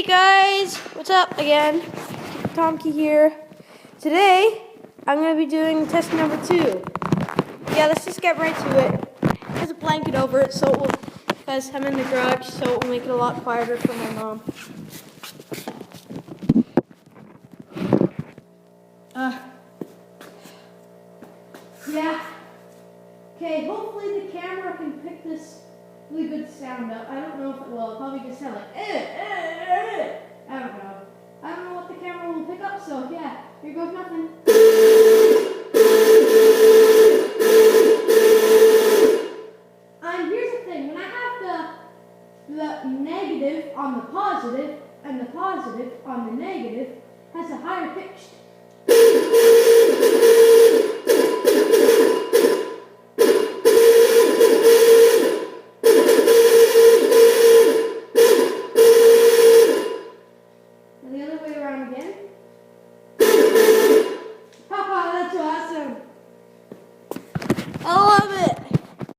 Guys, what's up again? Tomkey here. Today, I'm going to be doing test number 2. Yeah, let's just get right to it. There's a blanket over it, so it will, because I'm in the garage, so it will make it a lot quieter for my mom. Yeah. Okay, hopefully the camera can pick this really good sound up. I don't know if it will. It'll probably just sound like, I don't know. I don't know what the camera will pick up, so yeah, here goes nothing. And here's the thing, when I have the negative on the positive, and the positive on the negative, has a higher pitch. And the other way around again.